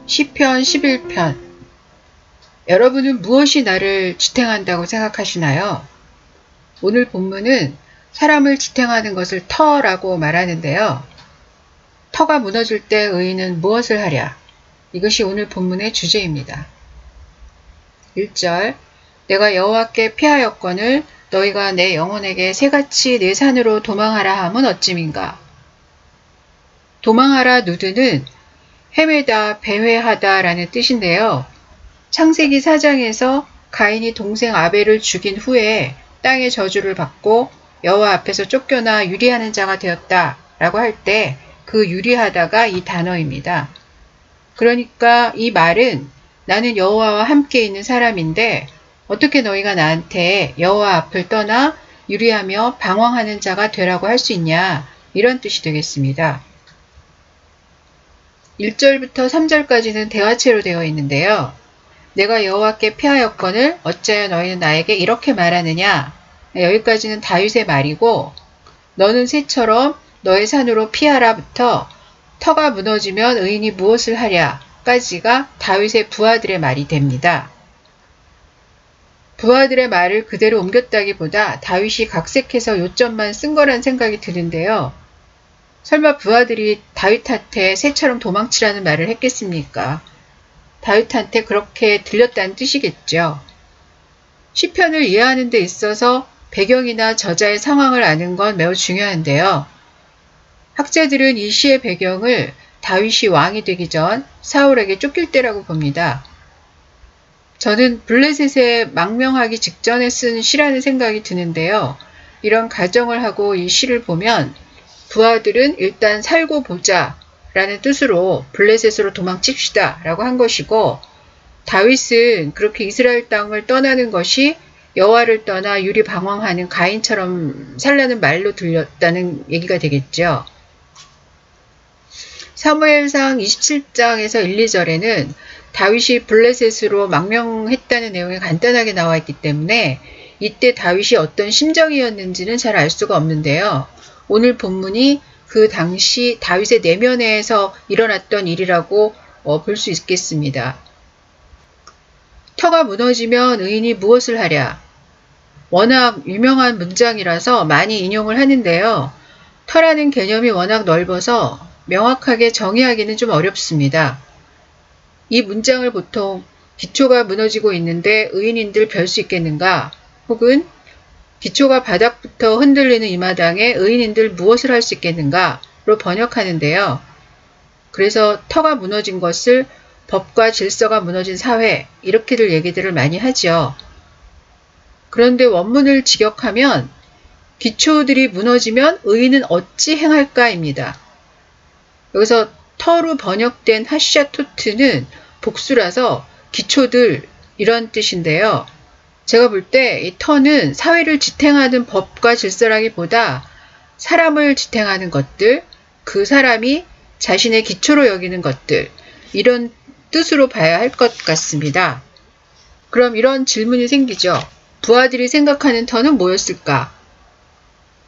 시편 11편. 여러분은 무엇이 나를 지탱한다고 생각하시나요? 오늘 본문은 사람을 지탱하는 것을 터라고 말하는데요. 터가 무너질 때 의인은 무엇을 하랴? 이것이 오늘 본문의 주제입니다. 1절. 내가 여호와께 피하였거늘 너희가 내 영혼에게 새같이 내 산으로 도망하라 함은 어찌민가? 도망하라 누드는 헤매다, 배회하다 라는 뜻인데요. 창세기 4장에서 가인이 동생 아벨을 죽인 후에 땅의 저주를 받고 여호와 앞에서 쫓겨나 유리하는 자가 되었다 라고 할 때 그 유리하다가 이 단어입니다. 그러니까 이 말은 나는 여호와와 함께 있는 사람인데 어떻게 너희가 나한테 여호와 앞을 떠나 유리하며 방황하는 자가 되라고 할 수 있냐, 이런 뜻이 되겠습니다. 1절부터 3절까지는 대화체로 되어 있는데요. 내가 여호와께 피하였거늘 어찌하여 너희는 나에게 이렇게 말하느냐? 여기까지는 다윗의 말이고, 너는 새처럼 너의 산으로 피하라부터 터가 무너지면 의인이 무엇을 하랴? 까지가 다윗의 부하들의 말이 됩니다. 부하들의 말을 그대로 옮겼다기보다 다윗이 각색해서 요점만 쓴 거란 생각이 드는데요. 설마 부하들이 다윗한테 새처럼 도망치라는 말을 했겠습니까? 다윗한테 그렇게 들렸다는 뜻이겠죠. 시편을 이해하는 데 있어서 배경이나 저자의 상황을 아는 건 매우 중요한데요. 학자들은 이 시의 배경을 다윗이 왕이 되기 전 사울에게 쫓길 때라고 봅니다. 저는 블레셋에 망명하기 직전에 쓴 시라는 생각이 드는데요. 이런 가정을 하고 이 시를 보면 부하들은 일단 살고 보자 라는 뜻으로 블레셋으로 도망칩시다 라고 한 것이고, 다윗은 그렇게 이스라엘 땅을 떠나는 것이 여호와를 떠나 유리 방황하는 가인처럼 살라는 말로 들렸다는 얘기가 되겠죠. 사무엘상 27장에서 1, 2절에는 다윗이 블레셋으로 망명했다는 내용이 간단하게 나와 있기 때문에 이때 다윗이 어떤 심정이었는지는 잘 알 수가 없는데요. 오늘 본문이 그 당시 다윗의 내면에서 일어났던 일이라고 볼 수 있겠습니다. 터가 무너지면 의인이 무엇을 하랴? 워낙 유명한 문장이라서 많이 인용을 하는데요. 터라는 개념이 워낙 넓어서 명확하게 정의하기는 좀 어렵습니다. 이 문장을 보통 기초가 무너지고 있는데 의인인들 별 수 있겠는가? 혹은 기초가 바닥부터 흔들리는 이 마당에 의인인들 무엇을 할 수 있겠는가로 번역하는데요. 그래서 터가 무너진 것을 법과 질서가 무너진 사회, 이렇게들 얘기들을 많이 하죠. 그런데 원문을 직역하면 기초들이 무너지면 의인은 어찌 행할까입니다. 여기서 터로 번역된 하샤토트는 복수라서 기초들, 이런 뜻인데요. 제가 볼 때 이 터는 사회를 지탱하는 법과 질서라기보다 사람을 지탱하는 것들, 그 사람이 자신의 기초로 여기는 것들, 이런 뜻으로 봐야 할 것 같습니다. 그럼 이런 질문이 생기죠. 부하들이 생각하는 터는 뭐였을까?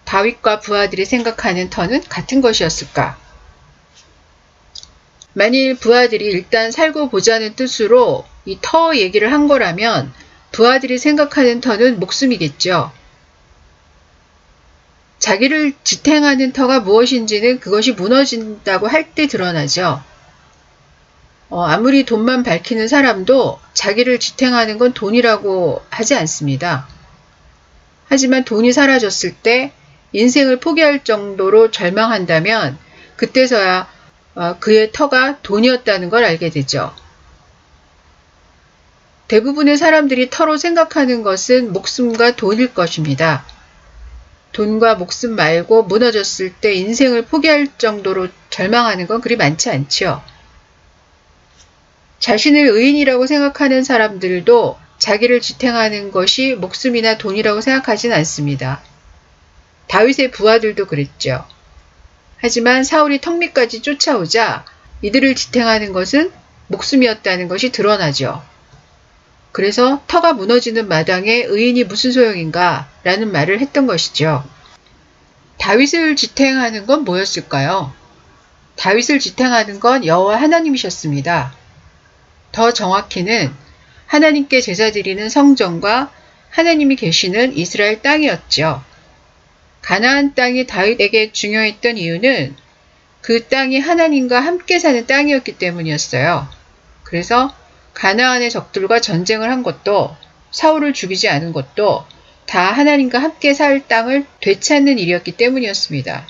다윗과 부하들이 생각하는 터는 같은 것이었을까? 만일 부하들이 일단 살고 보자는 뜻으로 이 터 얘기를 한 거라면 부하들이 생각하는 터는 목숨이겠죠. 자기를 지탱하는 터가 무엇인지는 그것이 무너진다고 할 때 드러나죠. 아무리 돈만 밝히는 사람도 자기를 지탱하는 건 돈이라고 하지 않습니다. 하지만 돈이 사라졌을 때 인생을 포기할 정도로 절망한다면 그때서야 그의 터가 돈이었다는 걸 알게 되죠. 대부분의 사람들이 터로 생각하는 것은 목숨과 돈일 것입니다. 돈과 목숨 말고 무너졌을 때 인생을 포기할 정도로 절망하는 건 그리 많지 않죠. 자신을 의인이라고 생각하는 사람들도 자기를 지탱하는 것이 목숨이나 돈이라고 생각하진 않습니다. 다윗의 부하들도 그랬죠. 하지만 사울이 턱밑까지 쫓아오자 이들을 지탱하는 것은 목숨이었다는 것이 드러나죠. 그래서 터가 무너지는 마당에 의인이 무슨 소용인가 라는 말을 했던 것이죠. 다윗을 지탱하는 건 뭐였을까요? 다윗을 지탱하는 건 여호와 하나님이셨습니다. 더 정확히는 하나님께 제사 드리는 성전과 하나님이 계시는 이스라엘 땅이었죠. 가나안 땅이 다윗에게 중요했던 이유는 그 땅이 하나님과 함께 사는 땅이었기 때문이었어요. 그래서 가나안의 적들과 전쟁을 한 것도 사울을 죽이지 않은 것도 다 하나님과 함께 살 땅을 되찾는 일이었기 때문이었습니다.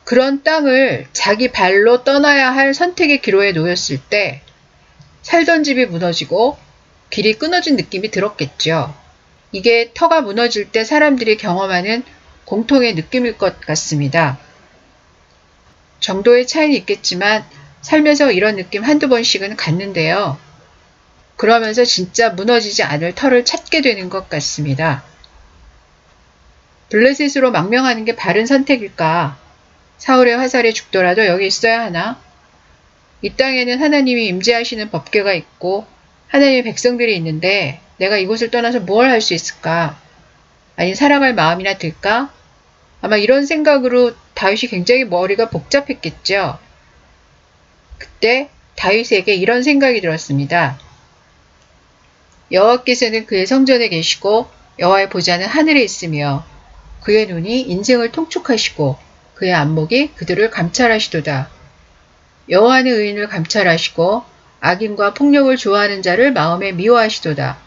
그런 땅을 자기 발로 떠나야 할 선택의 기로에 놓였을 때 살던 집이 무너지고 길이 끊어진 느낌이 들었겠죠. 이게 터가 무너질 때 사람들이 경험하는 공통의 느낌일 것 같습니다. 정도의 차이는 있겠지만 살면서 이런 느낌 한두 번씩은 갖는데요. 그러면서 진짜 무너지지 않을 터를 찾게 되는 것 같습니다. 블레셋으로 망명하는 게 바른 선택일까? 사울의 화살에 죽더라도 여기 있어야 하나? 이 땅에는 하나님이 임재하시는 법궤가 있고 하나님의 백성들이 있는데 내가 이곳을 떠나서 뭘 할 수 있을까? 아니 살아갈 마음이나 들까? 아마 이런 생각으로 다윗이 굉장히 머리가 복잡했겠죠. 그때 다윗에게 이런 생각이 들었습니다. 여호와께서는 그의 성전에 계시고 여호와의 보좌는 하늘에 있으며 그의 눈이 인생을 통촉하시고 그의 안목이 그들을 감찰하시도다. 여호와는 의인을 감찰하시고 악인과 폭력을 좋아하는 자를 마음에 미워하시도다.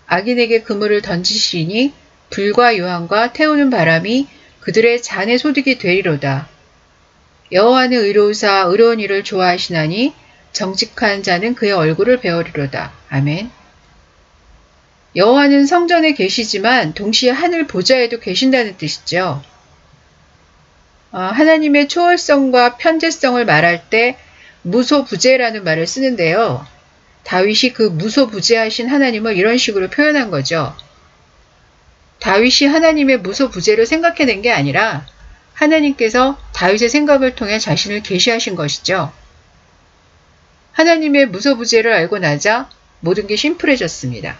악인에게 그물을 던지시니 불과 유황과 태우는 바람이 그들의 잔에 소득이 되리로다. 여호와는 의로우사 의로운 일을 좋아하시나니 정직한 자는 그의 얼굴을 배우리로다. 아멘. 여호와는 성전에 계시지만 동시에 하늘 보좌에도 계신다는 뜻이죠. 하나님의 초월성과 편재성을 말할 때 무소부재라는 말을 쓰는데요. 다윗이 그 무소부재하신 하나님을 이런 식으로 표현한 거죠. 다윗이 하나님의 무소부재를 생각해낸 게 아니라 하나님께서 다윗의 생각을 통해 자신을 계시하신 것이죠. 하나님의 무소부재를 알고 나자 모든 게 심플해졌습니다.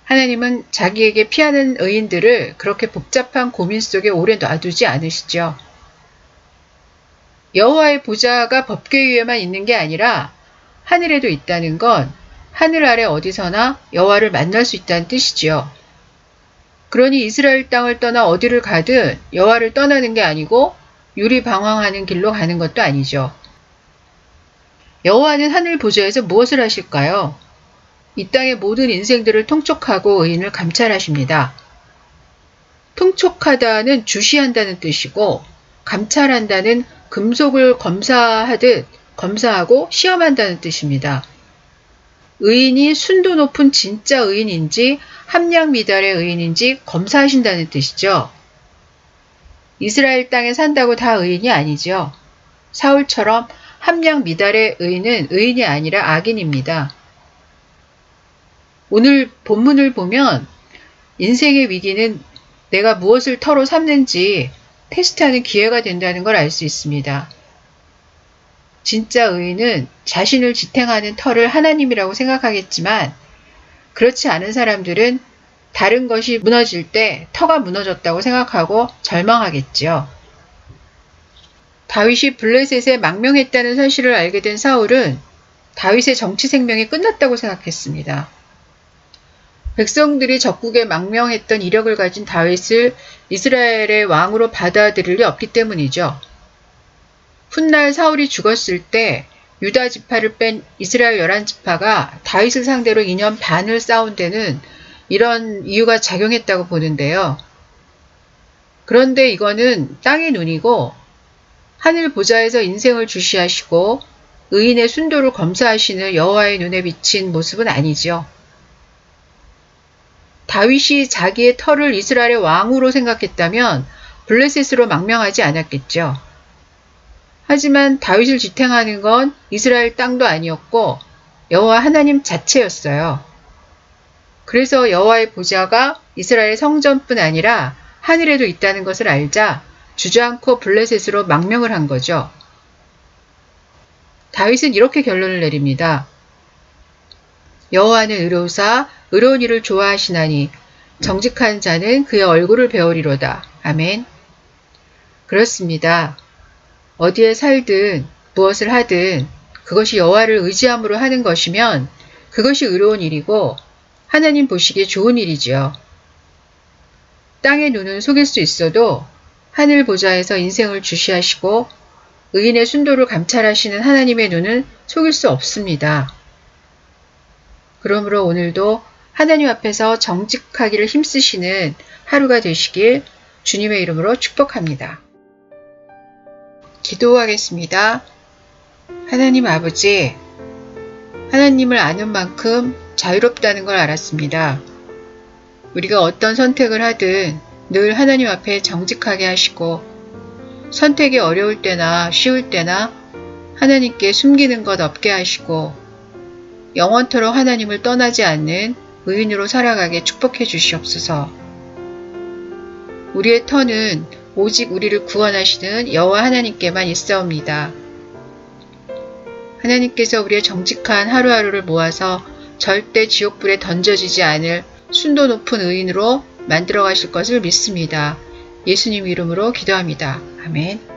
하나님은 자기에게 피하는 의인들을 그렇게 복잡한 고민 속에 오래 놔두지 않으시죠. 여호와의 보좌가 법궤 위에만 있는 게 아니라 하늘에도 있다는 건 하늘 아래 어디서나 여호와를 만날 수 있다는 뜻이지요. 그러니 이스라엘 땅을 떠나 어디를 가든 여호와를 떠나는 게 아니고 유리방황하는 길로 가는 것도 아니죠. 여호와는 하늘 보좌에서 무엇을 하실까요? 이 땅의 모든 인생들을 통촉하고 의인을 감찰하십니다. 통촉하다는 주시한다는 뜻이고 감찰한다는 금속을 검사하듯 검사하고 시험한다는 뜻입니다. 의인이 순도 높은 진짜 의인인지 함량 미달의 의인인지 검사하신다는 뜻이죠. 이스라엘 땅에 산다고 다 의인이 아니죠. 사울처럼 함량 미달의 의인은 의인이 아니라 악인입니다. 오늘 본문을 보면 인생의 위기는 내가 무엇을 터로 삼는지 테스트하는 기회가 된다는 걸 알 수 있습니다. 진짜 의인은 자신을 지탱하는 터를 하나님이라고 생각하겠지만 그렇지 않은 사람들은 다른 것이 무너질 때 터가 무너졌다고 생각하고 절망하겠지요. 다윗이 블레셋에 망명했다는 사실을 알게 된 사울은 다윗의 정치 생명이 끝났다고 생각했습니다. 백성들이 적국에 망명했던 이력을 가진 다윗을 이스라엘의 왕으로 받아들일 리 없기 때문이죠. 훗날 사울이 죽었을 때 유다 지파를 뺀 이스라엘 11지파가 다윗을 상대로 2년 반을 싸운 데는 이런 이유가 작용했다고 보는데요. 그런데 이거는 땅의 눈이고 하늘 보좌에서 인생을 주시하시고 의인의 순도를 검사하시는 여호와의 눈에 비친 모습은 아니죠. 다윗이 자기의 터를 이스라엘의 왕으로 생각했다면 블레셋으로 망명하지 않았겠죠. 하지만 다윗을 지탱하는 건 이스라엘 땅도 아니었고 여호와 하나님 자체였어요. 그래서 여호와의 보좌가 이스라엘 성전뿐 아니라 하늘에도 있다는 것을 알자 주저앉고 블레셋으로 망명을 한 거죠. 다윗은 이렇게 결론을 내립니다. 여호와는 의로우사 의로운 일을 좋아하시나니 정직한 자는 그의 얼굴을 배우리로다. 아멘. 그렇습니다. 어디에 살든 무엇을 하든 그것이 여호와를 의지함으로 하는 것이면 그것이 의로운 일이고 하나님 보시기에 좋은 일이지요. 땅의 눈은 속일 수 있어도 하늘 보좌에서 인생을 주시하시고 의인의 순도를 감찰하시는 하나님의 눈은 속일 수 없습니다. 그러므로 오늘도 하나님 앞에서 정직하기를 힘쓰시는 하루가 되시길 주님의 이름으로 축복합니다. 기도하겠습니다. 하나님 아버지, 하나님을 아는 만큼 자유롭다는 걸 알았습니다. 우리가 어떤 선택을 하든 늘 하나님 앞에 정직하게 하시고 선택이 어려울 때나 쉬울 때나 하나님께 숨기는 것 없게 하시고 영원토록 하나님을 떠나지 않는 의인으로 살아가게 축복해 주시옵소서. 우리의 터는 오직 우리를 구원하시는 여호와 하나님께만 있사옵니다. 하나님께서 우리의 정직한 하루하루를 모아서 절대 지옥불에 던져지지 않을 순도 높은 의인으로 만들어 가실 것을 믿습니다. 예수님 이름으로 기도합니다. 아멘.